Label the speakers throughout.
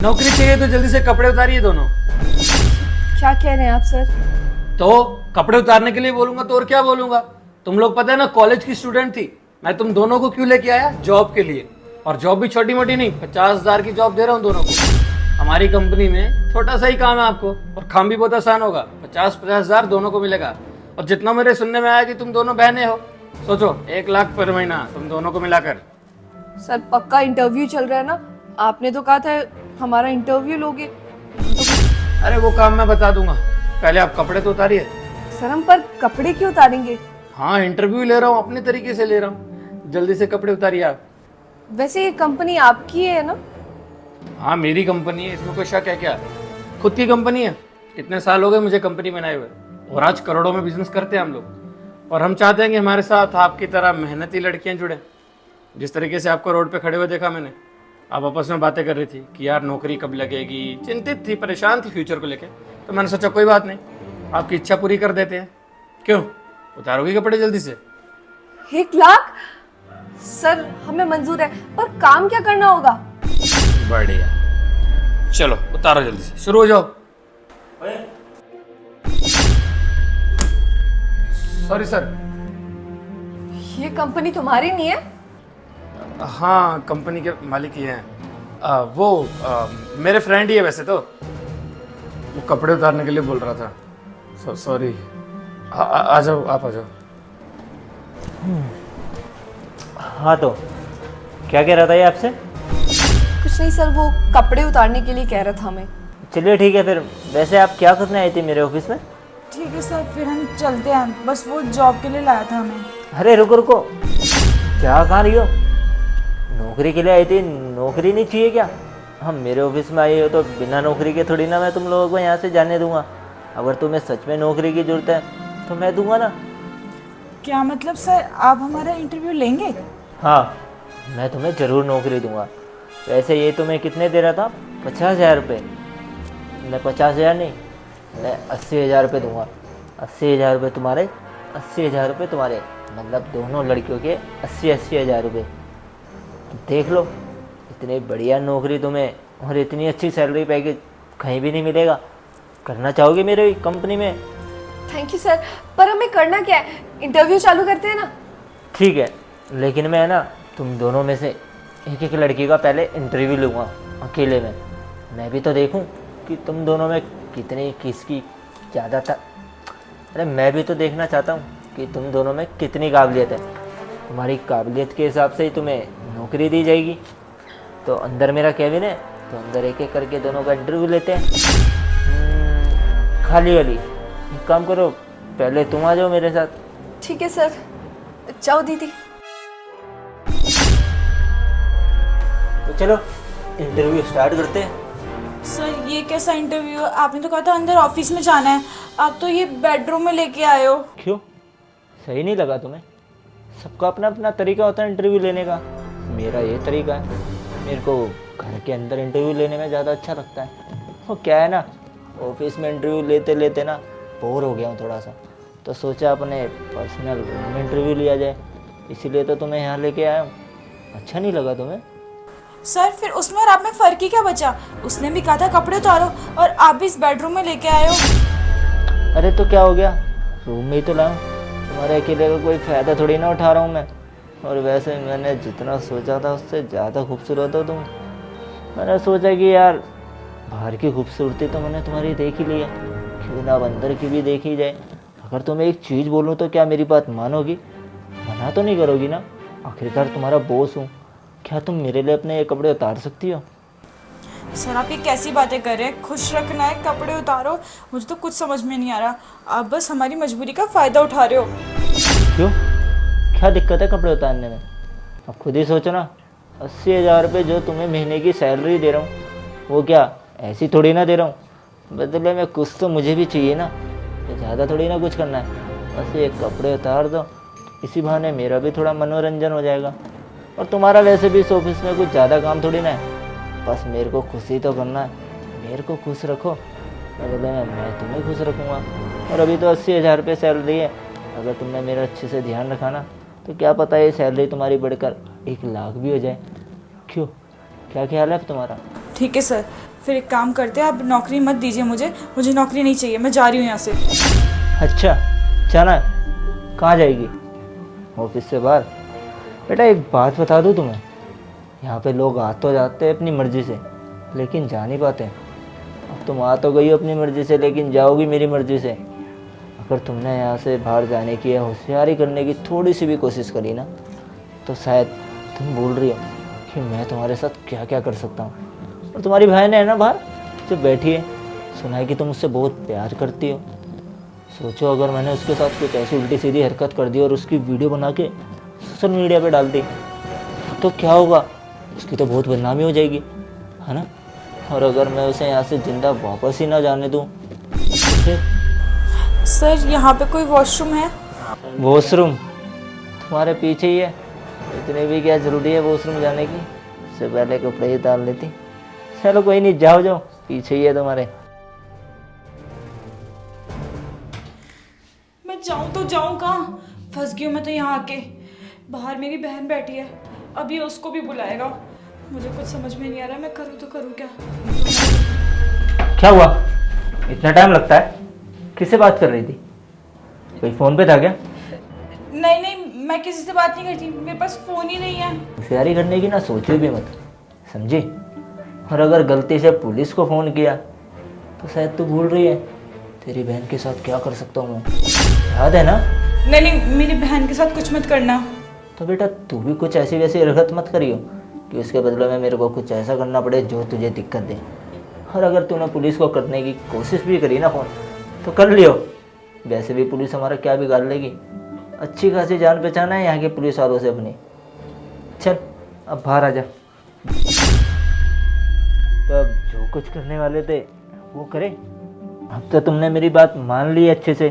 Speaker 1: नौकरी चाहिए तो जल्दी से कपड़े उतारिए दोनों।
Speaker 2: क्या कह रहे हैं आप सर?
Speaker 1: तो कपड़े उतारने के लिए बोलूंगा तो और क्या बोलूंगा। तुम लोग पता है ना कॉलेज की स्टूडेंट थी, मैं तुम दोनों को क्यों लेके आया, जॉब के लिए। और जॉब भी छोटी मोटी नहीं, 50,000 की जॉब दे रहा हूँ दोनों को। हमारी कंपनी में छोटा सा ही काम है आपको, और काम भी बहुत आसान होगा। 50,000 दोनों को मिलेगा। और जितना मेरे सुनने में आया कि तुम दोनों बहनें हो, सोचो 1 लाख पर महीना तुम दोनों को मिलाकर।
Speaker 2: सर पक्का इंटरव्यू चल रहा है ना? आपने तो कहा था हमारा इंटरव्यू लोगे।
Speaker 1: अरे वो काम मैं बता दूंगा, पहले आप कपड़े तो उतारिए।
Speaker 2: सर हम पर कपड़े क्यों उतारेंगे?
Speaker 1: हाँ इंटरव्यू ले रहा हूँ, अपने तरीके से ले रहा हूँ। जल्दी से कपड़े उतारिए आप।
Speaker 2: वैसे ये कंपनी आपकी है ना?
Speaker 1: हाँ मेरी कंपनी है, इसमें कोई शक है क्या? खुद की कंपनी है, कितने साल हो गए मुझे कंपनी बनाए हुए, और आज करोड़ों में बिजनेस करते हैं हम लोग। और हम चाहते हैं कि हमारे साथ आपकी तरह मेहनती लड़कियां जुड़ें। जिस तरीके से आपको रोड पे खड़े हुए देखा मैंने, आप आपस में बातें कर रही थी कि यार नौकरी कब लगेगी, चिंतित थी, परेशान थी फ्यूचर को लेके। तो मैंने सोचा कोई बात नहीं, आपकी इच्छा पूरी कर देते हैं। क्यों, उतारोगी कपड़े जल्दी से?
Speaker 2: 1 लाख? सर हमें मंजूर है, पर काम क्या करना होगा?
Speaker 1: बढ़िया, चलो उतारो जल्दी से, शुरू हो जाओ। Sorry sir.
Speaker 2: ये कंपनी तुम्हारी नहीं है?
Speaker 1: हाँ कंपनी के मालिक ही हैं। मेरे फ्रेंड ही है वैसे तो। वो कपड़े उतारने के लिए बोल रहा था। सॉरी। आ जाओ, आप आ जाओ।
Speaker 3: हाँ तो क्या कह रहा था ये आपसे?
Speaker 2: कुछ नहीं सर, वो कपड़े उतारने के लिए कह रहा था हमें।
Speaker 3: चलिए ठीक है फिर। वैसे आप क्या करने आई थी मेरे ऑफिस में?
Speaker 4: ठीक है सर, फिर हम चलते हैं। बस वो जॉब के लिए लाया था हमें।
Speaker 3: अरे रुको रुको, क्या कहाँ रही हो? नौकरी के लिए आई थी, नौकरी नहीं चाहिए क्या? हम मेरे ऑफिस में आई हो तो बिना नौकरी के थोड़ी ना मैं तुम लोगों को यहाँ से जाने दूंगा। अगर तुम्हें सच में नौकरी की ज़रूरत है तो मैं दूंगा ना।
Speaker 4: क्या मतलब सर, आप हमारा इंटरव्यू लेंगे?
Speaker 3: हाँ, मैं तुम्हें ज़रूर नौकरी दूंगा। वैसे ये तुम्हें कितने दे रहा था? 50,000 रुपये। मैं 50,000 नहीं, मैं 80,000 रुपये दूंगा। 80,000 रुपये तुम्हारे, 80,000 रुपये तुम्हारे, मतलब दोनों लड़कियों के 80,000 रुपये। देख लो, इतनी बढ़िया नौकरी तुम्हें और इतनी अच्छी सैलरी पैकेज कहीं भी नहीं मिलेगा। करना चाहोगे मेरे कंपनी में?
Speaker 2: थैंक यू सर, पर हमें करना क्या है? इंटरव्यू चालू करते हैं ना?
Speaker 3: ठीक है, लेकिन मैं ना तुम दोनों में से एक एक लड़की का पहले इंटरव्यू लूँगा अकेले में। मैं भी तो देखूं कि तुम दोनों में कितनी किसकी ज़्यादा था। अरे मैं भी तो देखना चाहता हूँ कि तुम दोनों में कितनी काबिलियत है। तुम्हारी काबिलियत के हिसाब से ही तुम्हें नौकरी दी जाएगी। तो अंदर मेरा केबिन है, तो अंदर एक एक करके दोनों का इंटरव्यू लेते हैं। खाली वाली एक काम करो, पहले तुम आ जाओ मेरे साथ।
Speaker 2: ठीक है सर, जाओ दीदी।
Speaker 3: तो चलो इंटरव्यू स्टार्ट करते हैं।
Speaker 4: सर ये कैसा इंटरव्यू? आपने तो कहा था अंदर ऑफिस में जाना है, आप तो ये बेडरूम में लेके आए हो।
Speaker 3: क्यों, सही नहीं लगा तुम्हें? सबका अपना अपना तरीका होता है इंटरव्यू लेने का। मेरा ये तरीका है, मेरे को घर के अंदर इंटरव्यू लेने में ज़्यादा अच्छा लगता है। वो क्या है ना, ऑफिस में इंटरव्यू लेते लेते ना बोर हो गया हूँ थोड़ा सा, तो सोचा अपने पर्सनल रूम में इंटरव्यू लिया जाए। इसीलिए तो तुम्हें यहाँ लेके आया हूँ। अच्छा नहीं लगा तुम्हें?
Speaker 4: सर फिर उसमें और आप में फ़र्क ही क्या बचा? उसने भी कहा था कपड़े उतारो, और आप भी इस बेडरूम में लेके आए हो।
Speaker 3: अरे तो क्या हो गया, रूम में ही तो लाऊं। तुम्हारे अकेले का कोई फ़ायदा थोड़ी ना उठा रहा हूँ मैं। और वैसे मैंने जितना सोचा था उससे ज़्यादा खूबसूरत हो तुम। मैंने सोचा कि यार बाहर की खूबसूरती तो मैंने तुम्हारी देख ही ली है, क्यों ना अब अंदर की भी देखी जाए। अगर तुम्हें एक चीज़ बोलूँ तो क्या मेरी बात मानोगी? मना तो नहीं करोगी ना? आखिरकार तुम्हारा बॉस हूँ। क्या तुम मेरे लिए अपने ये कपड़े उतार सकती हो?
Speaker 4: सर आप ये कैसी बातें कर रहे हैं? खुश रखना है, कपड़े उतारो। मुझे तो कुछ समझ में नहीं आ रहा। आप बस हमारी मजबूरी का फ़ायदा उठा रहे हो।
Speaker 3: क्यों, क्या दिक्कत है कपड़े उतारने में? अब खुद ही सोचो ना, 80,000 रुपये जो तुम्हें महीने की सैलरी दे रहा हूँ, वो क्या ऐसी थोड़ी ना दे रहा हूँ। बदले में कुछ तो मुझे भी चाहिए ना, तो ज़्यादा थोड़ी ना कुछ करना है। बस ये कपड़े उतार दो, इसी बहाने मेरा भी थोड़ा मनोरंजन हो जाएगा। और तुम्हारा वैसे भी इस ऑफिस में कुछ ज़्यादा काम थोड़ी ना है। बस मेरे को खुश ही तो करना है। मेरे को खुश रखो, बदले में मैं तुम्हें खुश रखूँगा। और अभी तो 80,000 रुपये सैलरी है। अगर तुमने मेरा अच्छे से ध्यान रखा ना, तो क्या पता ये सैलरी तुम्हारी बढ़कर 1 लाख भी हो जाए। क्यों, क्या ख्याल है अब तुम्हारा?
Speaker 4: ठीक है सर, फिर एक काम करते हैं, अब नौकरी मत दीजिए मुझे, मुझे नौकरी नहीं चाहिए, मैं जा रही हूँ यहाँ से।
Speaker 3: अच्छा, जाना है? कहाँ जाएगी? ऑफिस से बाहर? बेटा एक बात बता दूँ तुम्हें, यहाँ पे लोग आ तो जाते हैं अपनी मर्ज़ी से, लेकिन जा नहीं पाते। अब तुम आ तो गई हो अपनी मर्ज़ी से, लेकिन जाओगी मेरी मर्ज़ी से। अगर तुमने यहाँ से बाहर जाने की या होशियारी करने की थोड़ी सी भी कोशिश करी ना, तो शायद तुम भूल रही हो कि मैं तुम्हारे साथ क्या क्या कर सकता हूँ। और तुम्हारी बहन है ना बाहर जो बैठी है, सुना है कि तुम उससे बहुत प्यार करती हो। सोचो अगर मैंने उसके साथ कुछ ऐसी उल्टी सीधी हरकत कर दी और उसकी वीडियो बना के सोशल मीडिया पे डाल दी, तो क्या होगा? उसकी तो बहुत बदनामी हो जाएगी, है ना? और अगर मैं उसे यहाँ से जिंदा वापस ही ना जाने दूँ तो फिर?
Speaker 4: सर यहाँ पे कोई वॉशरूम है?
Speaker 3: वॉशरूम तुम्हारे पीछे ही है, इतने भी क्या ज़रूरी है वॉशरूम जाने की? उससे पहले कपड़े ही उतार लेती। चलो कोई नहीं, जाओ जाओ, पीछे ही है तुम्हारे।
Speaker 4: मैं जाऊँ तो जाऊँ कहाँ? फंस गई हूँ मैं तो यहाँ आके। बाहर मेरी बहन बैठी है, अभी उसको भी बुलाएगा। मुझे कुछ समझ में नहीं आ रहा, मैं करूँ तो करूँ क्या?
Speaker 3: क्या हुआ? इतना टाइम लगता है? किससे बात कर रही थी? कोई फ़ोन पे था क्या?
Speaker 4: नहीं नहीं, मैं किसी से बात नहीं करती, मेरे पास फ़ोन ही नहीं है।
Speaker 3: होशियारी करने की ना सोची भी मत, समझी? और अगर गलती से पुलिस को फ़ोन किया तो शायद तू भूल रही है तेरी बहन के साथ क्या कर सकता हूँ मैं, याद है ना?
Speaker 4: नहीं नहीं, मेरी बहन के साथ कुछ मत करना।
Speaker 3: तो बेटा तू भी कुछ ऐसी वैसी हरकत मत करियो कि उसके बदले में मेरे को कुछ ऐसा करना पड़े जो तुझे दिक्कत दे। और अगर तूने पुलिस को करने की कोशिश भी करी ना फ़ोन, तो कर लियो। वैसे भी पुलिस हमारा क्या बिगाड़ लेगी, अच्छी खासी जान पहचान है यहाँ के पुलिस वालों से अपनी। चल अब बाहर आ जा। तो अब जो कुछ करने वाले थे वो करे। अब तो तुमने मेरी बात मान ली अच्छे से,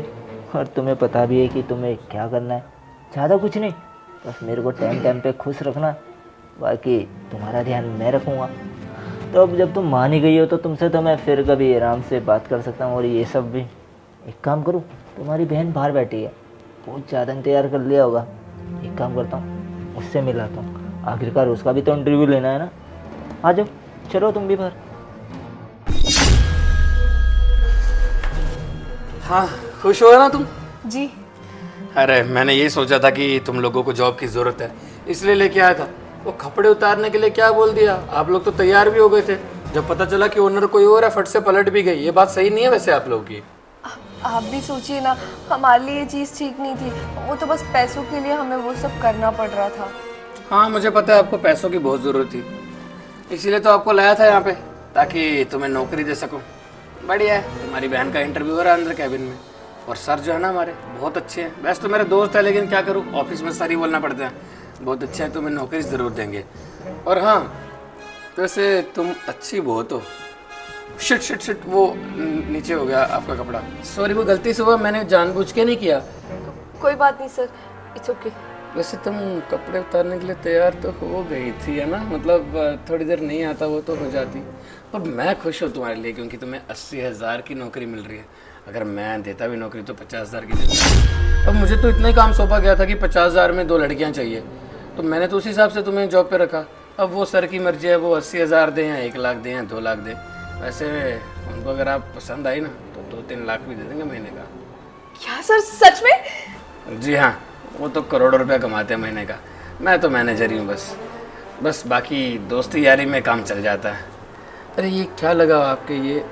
Speaker 3: और तुम्हें पता भी है कि तुम्हें क्या करना है। ज़्यादा कुछ नहीं, बस मेरे को टाइम टाइम पे खुश रखना, बाकी तुम्हारा ध्यान मैं रखूँगा। तो अब जब तुम मान ही गई हो तो तुमसे तो मैं फिर कभी आराम से बात कर सकता हूँ। और ये सब भी एक काम करूँ, तुम्हारी बहन बाहर बैठी है, बहुत ज़्यादा इंतजार कर लिया होगा। एक काम करता हूँ, उससे मिलाता हूँ, आखिरकार उसका भी तो इंटरव्यू लेना है ना। आ जाओ, चलो तुम भी बाहर।
Speaker 1: हाँ, खुश हो ना तुम?
Speaker 2: जी।
Speaker 1: अरे मैंने ये सोचा था कि तुम लोगों को जॉब की ज़रूरत है, इसलिए लेके आया था। वो कपड़े उतारने के लिए क्या बोल दिया, आप लोग तो तैयार भी हो गए थे। जब पता चला कि ओनर कोई और है, फट से पलट भी गई। ये बात सही नहीं है वैसे आप लोगों की।
Speaker 2: आप भी सोचिए ना, हमारे लिए ये चीज़ ठीक नहीं थी। वो तो बस पैसों के लिए हमें वो सब करना पड़ रहा था।
Speaker 1: हाँ मुझे पता है आपको पैसों की बहुत ज़रूरत थी, इसीलिए तो आपको लाया था यहाँ पे, ताकि तुम्हें नौकरी दे सकूँ। बढ़िया है, तुम्हारी बहन का इंटरव्यू हो रहा है अंदर कैबिन में। और सर जो है ना हमारे बहुत अच्छे हैं। वैसे तो मेरे दोस्त है, लेकिन क्या करूँ, ऑफिस में सर ही बोलना पड़ता है। बहुत अच्छे हैं, तुम्हें नौकरी ज़रूर देंगे। और हाँ वैसे तुम अच्छी बहुत हो। शिट शिट शिट, वो नीचे हो गया आपका कपड़ा। सॉरी, वो गलती से हुआ, मैंने जानबूझ के नहीं किया।
Speaker 2: कोई बात नहीं सर, इट्स ओके।
Speaker 1: वैसे तुम कपड़े उतारने के लिए तैयार तो हो गई थी, है ना? मतलब थोड़ी देर नहीं आता वो तो हो जाती। पर मैं खुश हूँ तुम्हारे लिए, क्योंकि तुम्हें 80,000 की नौकरी मिल रही है। अगर मैं देता भी नौकरी तो 50,000 की देता। अब मुझे तो इतना ही काम सौंपा गया था कि 50,000 में 2 लड़कियाँ चाहिए, तो मैंने तो उस हिसाब से तुम्हें जॉब पे रखा। अब वो सर की मर्जी है, वो 80,000 दें या 1 लाख दें या 2 लाख दें। वैसे उनको अगर आप पसंद आई ना तो 2-3 लाख भी दे देंगे महीने का।
Speaker 2: क्या सर, सच में?
Speaker 1: जी हाँ, वो तो करोड़ों रुपया कमाते हैं महीने का। मैं तो मैनेजर ही हूँ बस बाकी दोस्ती यारी में काम चल जाता है। अरे ये क्या लगा आपके, ये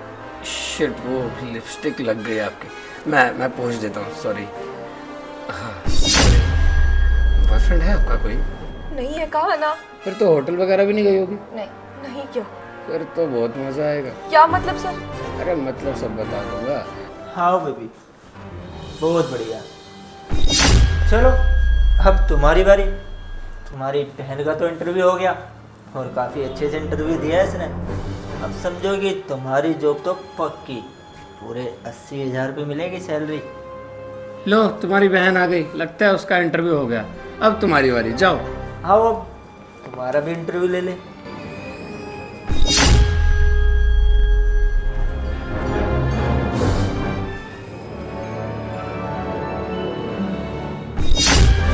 Speaker 1: शिट, वो लिपस्टिक लग गई आपकी। मैं पूछ देता हूँ, सॉरी। हाँ सॉरी। बॉयफ्रेंड है आपका कोई?
Speaker 2: नहीं है, कहा ना।
Speaker 1: फिर तो होटल वगैरह भी नहीं गई होगी?
Speaker 2: नहीं नहीं, क्यों?
Speaker 1: फिर तो बहुत मज़ा आएगा।
Speaker 2: क्या मतलब सर?
Speaker 1: अरे मतलब सब बता दूंगा।
Speaker 3: हाँ बेबी, बहुत बढ़िया। चलो अब तुम्हारी बारी। तुम्हारी बहन का तो इंटरव्यू हो गया, और काफ़ी अच्छे से इंटरव्यू दिया है इसने। अब समझो कि तुम्हारी जॉब तो पक्की, पूरे 80,000 रुपये मिलेगी सैलरी।
Speaker 1: लो तुम्हारी बहन आ गई, लगता है उसका इंटरव्यू हो गया। अब तुम्हारी बारी, जाओ।
Speaker 3: आओ अब तुम्हारा भी इंटरव्यू ले ले।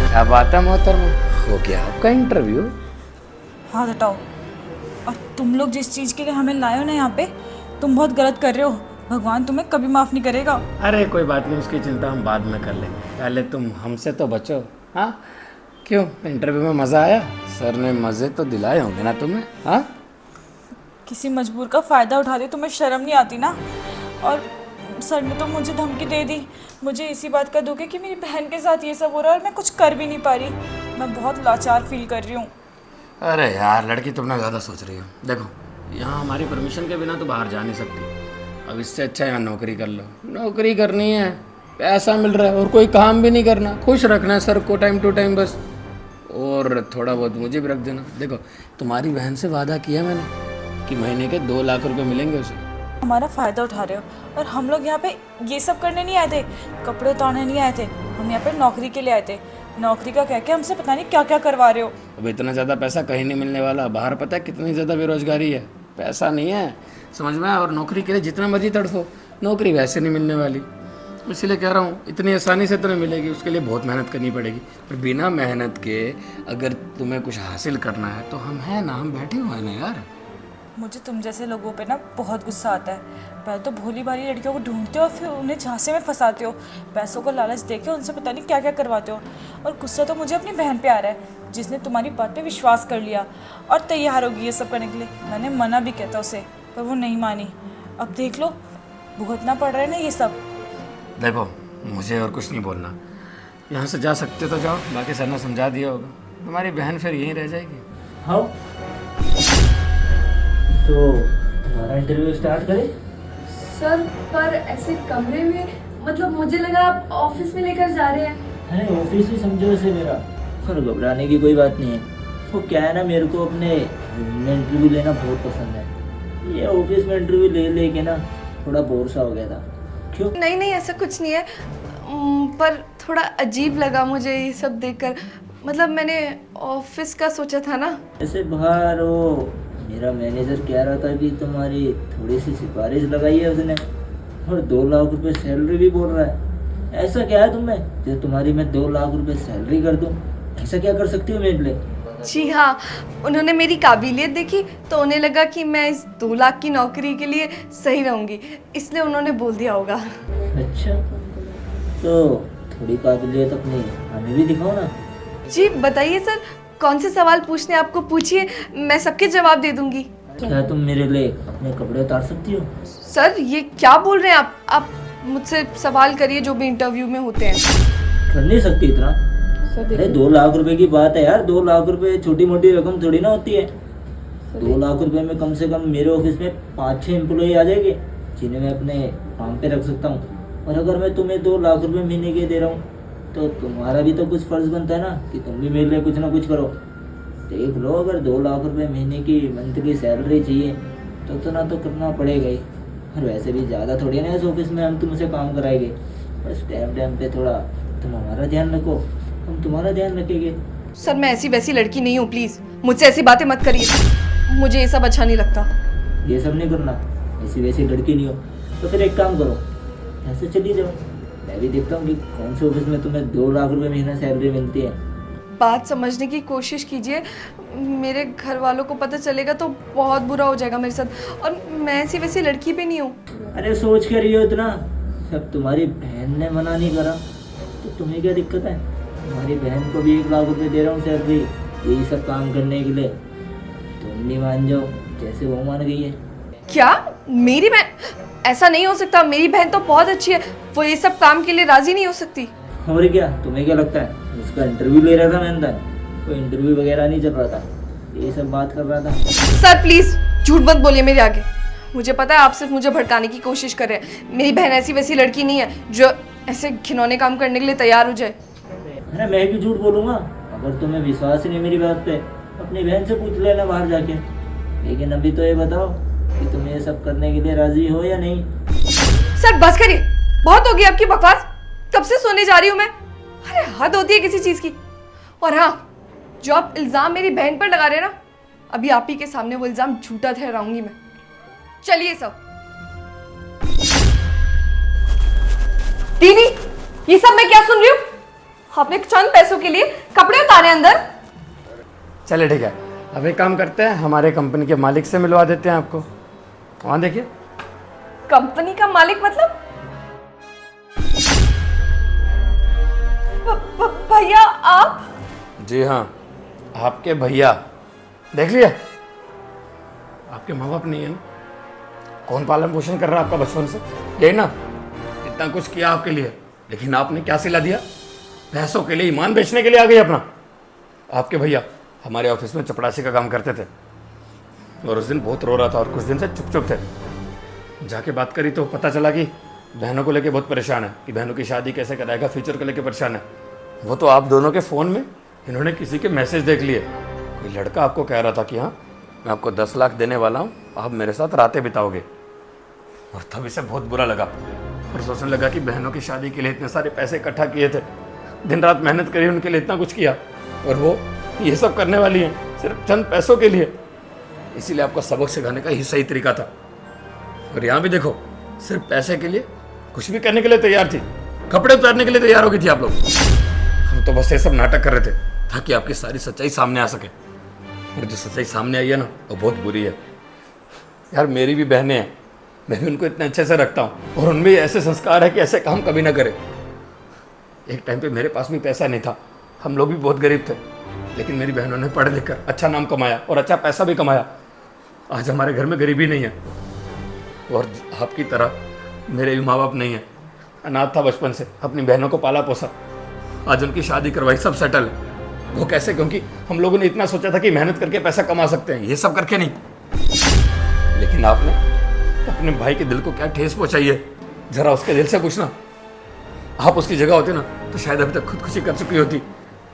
Speaker 1: क्या बात है मोहतरमा, हो गया आपका इंटरव्यू?
Speaker 4: हाथ हटाओ। और तुम लोग जिस चीज़ के लिए हमें लाए हो ना यहाँ पे, तुम बहुत गलत कर रहे हो। भगवान तुम्हें कभी माफ़ नहीं करेगा।
Speaker 1: अरे कोई बात नहीं, उसकी चिंता हम बाद में कर लेंगे, पहले तुम हमसे तो बचो। हाँ क्यों, इंटरव्यू में मज़ा आया? सर ने मज़े तो दिलाए होंगे ना तुम्हें? हाँ
Speaker 4: किसी मजबूर का फ़ायदा उठा दे, तुम्हें शर्म नहीं आती ना? और सर ने तो मुझे धमकी दे दी। मुझे इसी बात का दुख है कि मेरी बहन के साथ ये सब हो रहा है और मैं कुछ कर भी नहीं पा रही। मैं बहुत लाचार फील कर रही हूँ।
Speaker 1: अरे यार लड़की, तुम ना ज़्यादा सोच रही हो। देखो यहाँ हमारी परमिशन के बिना तो बाहर जा नहीं सकती। अब इससे अच्छा यहाँ नौकरी कर लो। नौकरी करनी है, पैसा मिल रहा है और कोई काम भी नहीं करना, खुश रखना है सर को टाइम टू टाइम बस, और थोड़ा बहुत मुझे भी रख देना। देखो तुम्हारी बहन से वादा किया मैंने कि महीने के 2 लाख रुपए मिलेंगे उसे।
Speaker 4: हमारा फ़ायदा उठा रहे हो, और हम लोग यहाँ पे ये सब करने नहीं आए थे, कपड़े उतारने नहीं आए थे। हम यहाँ पे नौकरी के लिए आए थे। नौकरी का कह के हमसे पता नहीं क्या क्या करवा रहे हो।
Speaker 1: अब इतना ज़्यादा पैसा कहीं नहीं मिलने वाला। बाहर पता है कितनी ज़्यादा बेरोजगारी है, पैसा नहीं है, समझ में आया? और नौकरी के लिए जितना मर्जी तड़फो, नौकरी वैसे नहीं मिलने वाली। इसीलिए कह रहा हूँ इतनी आसानी से तो नहीं मिलेगी, उसके लिए बहुत मेहनत करनी पड़ेगी। पर बिना मेहनत के अगर तुम्हें कुछ हासिल करना है तो हम हैं ना, हम बैठे हुए हैं ना यार।
Speaker 4: मुझे तुम जैसे लोगों पे ना बहुत गुस्सा आता है। पहले तो भोली भाली लड़कियों को ढूंढते हो, फिर उन्हें झांसे में फंसाते हो, पैसों को लालच देके उनसे पता नहीं क्या क्या करवाते हो। और गुस्सा तो मुझे अपनी बहन पे आ रहा है, जिसने तुम्हारी बात पे विश्वास कर लिया और तैयार होगी ये सब करने के लिए। मैंने मना भी किया था उसे, पर वो नहीं मानी। अब देख लो, भुगतना पड़ रहा है ना ये सब।
Speaker 1: देखो मुझे और कुछ नहीं बोलना, यहाँ से जा सकते तो जाओ, बाकी सर ने समझा दिया होगा। तुम्हारी बहन फिर यहीं रह जाएगी।
Speaker 3: हाँ तो हमारा इंटरव्यू स्टार्ट करें?
Speaker 2: सर पर ऐसे कमरे में, मतलब मुझे लगा आप ऑफिस में लेकर जा रहे हैं।
Speaker 3: अरे ऑफिस ही समझो इसे मेरा, और घबराने की कोई बात नहीं है। वो क्या है ना, मेरे को अपने इंटरव्यू लेना बहुत पसंद है। ये ऑफिस में इंटरव्यू ले लेके ना थोड़ा बोर सा हो गया था। क्यों?
Speaker 2: नहीं नहीं, ऐसा कुछ नहीं है, पर थोड़ा अजीब लगा मुझे ये सब देखकर। मतलब मैंने ऑफिस का सोचा था ना।
Speaker 3: ऐसे बाहर वो मेरा मैनेजर कह रहा था कि तुम्हारी थोड़ी सी सिफारिश लगाई है उसने, और 2 लाख रुपए सैलरी भी बोल रहा है। ऐसा क्या है तुम्हें जो तुम्हारी मैं 2 लाख रुपए सैलरी कर दूं? ऐसा क्या कर सकती हो मेरे लिए?
Speaker 2: जी हाँ, उन्होंने मेरी काबिलियत देखी तो उन्हें लगा कि मैं इस 2 लाख की नौकरी के लिए सही रहूँगी, इसलिए उन्होंने बोल दिया होगा।
Speaker 3: अच्छा, तो थोड़ी काबिलियत अपनी हमें भी दिखाओ ना।
Speaker 2: जी बताइए सर, कौन से सवाल पूछने आपको, पूछिए, मैं सबके जवाब दे दूंगी।
Speaker 3: क्या तुम मेरे लिए अपने कपड़े उतार सकती हो?
Speaker 2: सर ये क्या बोल रहे हैं आप मुझसे सवाल करिए जो भी इंटरव्यू में होते हैं।
Speaker 3: कर नहीं सकती इतना? अरे 2 लाख रुपए की बात है यार, 2 लाख रुपए छोटी मोटी रकम थोड़ी ना होती है। 2 लाख रुपए में कम से कम मेरे ऑफिस में 5-6 एम्प्लॉय आ जाएंगे जिन्हें मैं अपने काम पे रख सकता हूँ। और अगर मैं तुम्हें 2 लाख रुपए महीने के दे रहा हूँ तो तुम्हारा भी तो कुछ फर्ज बनता है ना कि तुम भी मेरे लिए कुछ ना कुछ करो। देख लो, अगर 2 लाख रुपए महीने की मंथली सैलरी चाहिए तो इतना तो करना पड़ेगा ही। और वैसे भी ज़्यादा थोड़ी ना इस ऑफिस में हम तुमसे काम कराएंगे। बस टाइम टाइम पे थोड़ा तुम हमारा ध्यान रखो, हम तुम्हारा ध्यान रखेंगे।
Speaker 2: सर मैं ऐसी वैसी लड़की नहीं हूँ, प्लीज़ मुझसे ऐसी बातें मत करिए, मुझे ये सब अच्छा नहीं लगता।
Speaker 3: ये सब नहीं करना, ऐसी वैसी लड़की नहीं हो तो फिर एक काम करो, ऐसे चली जाओ। मैं भी देखता हूँ कि कौन से ऑफिस में तुम्हें 2 लाख रुपए महीना सैलरी मिलती है।
Speaker 2: बात समझने की कोशिश कीजिए, मेरे घर वालों को पता चलेगा तो बहुत बुरा हो जाएगा मेरे साथ, और मैं ऐसी वैसी लड़की भी नहीं हूँ।
Speaker 3: अरे सोच के रही हो इतना, जब तुम्हारी बहन ने मना नहीं करा तो तुम्हें क्या दिक्कत है? तुम्हारी बहन को भी 1 लाख रुपए दे रहा हूँ सैलरी यही सब काम करने के लिए, तुम नहीं मान जाओ जैसे वो मान गई है।
Speaker 2: क्या मेरी बहन? ऐसा नहीं हो सकता, मेरी बहन तो बहुत अच्छी है, वो ये सब काम के लिए राजी नहीं हो सकती।
Speaker 3: और क्या, तुम्हें क्या लगता है उसका इंटरव्यू ले रहा था मैं? कोई इंटरव्यू वगैरह नहीं चल रहा था, ये सब बात कर रहा था।
Speaker 2: सर प्लीज झूठ मत बोलिए मेरे आगे, मुझे पता है आप सिर्फ मुझे भड़काने की कोशिश कर रहे हैं। मेरी बहन ऐसी वैसी लड़की नहीं है जो ऐसे घिनौने काम करने के लिए तैयार हो जाए।
Speaker 3: अरे मैं भी झूठ बोलूँगा? अगर तुम्हें विश्वास ही नहीं मेरी बात पे, अपनी बहन से पूछ लेना बाहर जाके। लेकिन अभी तो ये बताओ कि तुम ये सब करने के लिए राजी हो या नहीं?
Speaker 2: सर बस करिए, बहुत हो गई आपकी बकवास, कब से सोने जा रही हूँ मैं। अरे हद होती है किसी चीज की। और हाँ, जो आप इल्जाम मेरी बहन पर लगा रहे हैं ना, अभी आप ही के सामने वो इल्जाम झूठा ठहराऊंगी मैं। चलिए सब। दीदी ये सब मैं क्या सुन रही हूँ? आपने चंद पैसों के लिए कपड़े उतारे अंदर।
Speaker 1: चले ठीक है, अब एक काम करते हैं, हमारे कंपनी के मालिक से मिलवा देते हैं आपको। वहाँ देखिए।
Speaker 2: कंपनी का मालिक मतलब? भैया आप?
Speaker 1: जी हाँ, आपके भैया। देख लिया, आपके माँ बाप नहीं है ना? कौन पालन पोषण कर रहा है आपका बचपन से? यही ना, इतना कुछ किया आपके लिए, लेकिन आपने क्या सिला दिया? पैसों के लिए ईमान बेचने के लिए आ गई अपना। आपके भैया हमारे ऑफिस में चपरासी का काम करते थे, और उस दिन बहुत रो रहा था और कुछ दिन से चुप चुप थे। जाके बात करी तो पता चला कि बहनों को लेके बहुत परेशान है, कि बहनों की शादी कैसे कराएगा, फ्यूचर को लेके परेशान है। वो तो आप दोनों के फ़ोन में इन्होंने किसी के मैसेज देख लिए। कोई लड़का आपको कह रहा था कि हाँ मैं आपको 10 लाख देने वाला हूँ, आप मेरे साथ रातें बिताओगे। और तब इसे बहुत बुरा लगा और सोचने लगा कि बहनों की शादी के लिए इतने सारे पैसे इकट्ठा किए थे, दिन रात मेहनत करी, उनके लिए इतना कुछ किया, और वो ये सब करने वाली हैं सिर्फ चंद पैसों के लिए। इसीलिए आपको सबक सिखाने का ही सही तरीका था। और यहाँ भी देखो, सिर्फ पैसे के लिए कुछ भी करने के लिए तैयार थी, कपड़े उतारने के लिए तैयार हो गई थी आप लोग। हम तो बस ये सब नाटक कर रहे थे ताकि आपकी सारी सच्चाई सामने आ सके। और जो सच्चाई सामने आई है ना, वो बहुत बुरी है यार। मेरी भी बहनें हैं, मैं भी उनको इतने अच्छे से रखता हूँ, और उनमें ऐसे संस्कार है कि ऐसे काम कभी ना करे। एक टाइम पे मेरे पास भी पैसा नहीं था, हम लोग भी बहुत गरीब थे, लेकिन मेरी बहनों ने पढ़ लिख कर अच्छा नाम कमाया और अच्छा पैसा भी कमाया। आज हमारे घर में गरीबी नहीं है, और आपकी तरह मेरे भी माँ बाप नहीं है। अनाथ था बचपन से, अपनी बहनों को पाला पोसा, आज उनकी शादी करवाई, सब सेटल। वो कैसे? क्योंकि हम लोगों ने इतना सोचा था कि मेहनत करके पैसा कमा सकते हैं, ये सब करके नहीं। लेकिन आपने अपने भाई के दिल को क्या ठेस पहुंचाई है, जरा उसके दिल से पूछना। आप उसकी जगह होते ना तो शायद अभी तक खुदकुशी कर चुकी होती।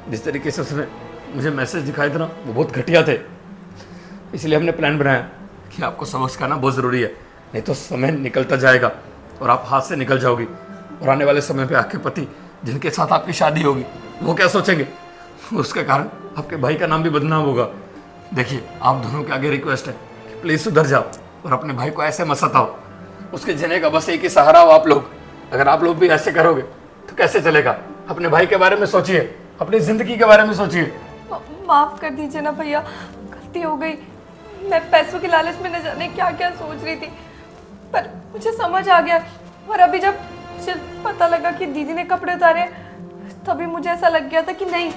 Speaker 1: जिस तरीके से उसने मुझे मैसेज दिखाए थे ना, वो बहुत घटिया थे। इसलिए हमने प्लान बनाया कि आपको सबक सिखाना बहुत ज़रूरी है, नहीं तो समय निकलता जाएगा और आप हाथ से निकल जाओगी। और आने वाले समय पे आपके पति जिनके साथ आपकी शादी होगी, वो क्या सोचेंगे? उसके कारण आपके भाई का नाम भी बदनाम होगा। देखिए, आप दोनों के आगे रिक्वेस्ट है कि प्लीज़ सुधर जाओ और अपने भाई को ऐसे मत सताओ। उसके जीने का बस एक ही सहारा हो आप लोग। अगर आप लोग भी ऐसे करोगे तो कैसे चलेगा? अपने भाई के बारे में सोचिए, अपनी ज़िंदगी के बारे में सोचिए।
Speaker 2: माफ कर दीजिए ना भैया, गलती हो गई। मैं पैसों के लालच में न जाने क्या क्या सोच रही थी, पर मुझे समझ आ गया। और अभी जब मुझे पता लगा कि दीदी ने कपड़े उतारे, तभी मुझे ऐसा लग गया था कि नहीं,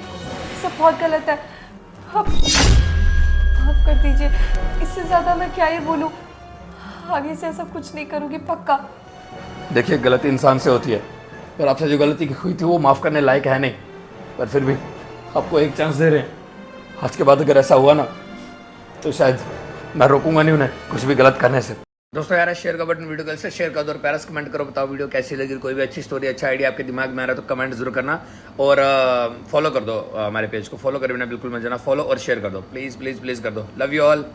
Speaker 2: सब बहुत गलत है। अब माफ कर दीजिए, इससे ज़्यादा मैं क्या ही बोलूँ। आगे से ऐसा कुछ नहीं करूँगी, पक्का।
Speaker 1: देखिए, गलती इंसान से होती है, और आपसे जो गलती हुई थी वो माफ़ करने लायक है नहीं, पर फिर भी आपको एक चांस दे रहे हैं। आज के बाद अगर ऐसा हुआ ना, तो शायद मैं रोकूंगा नहीं उन्हें कुछ भी गलत करने से। दोस्तों यार, शेयर का बटन वीडियो से शेयर कर दो और प्यारा से कमेंट करो, बताओ वीडियो कैसी लगी। कोई भी अच्छी स्टोरी, अच्छा आइडिया आपके दिमाग में आ रहा है तो कमेंट जरूर करना, और फॉलो कर दो हमारे पेज को। फॉलो करे बिना बिल्कुल मत जाना, फॉलो और शेयर कर दो, प्लीज़ प्लीज़ प्लीज़ कर दो। Love you all.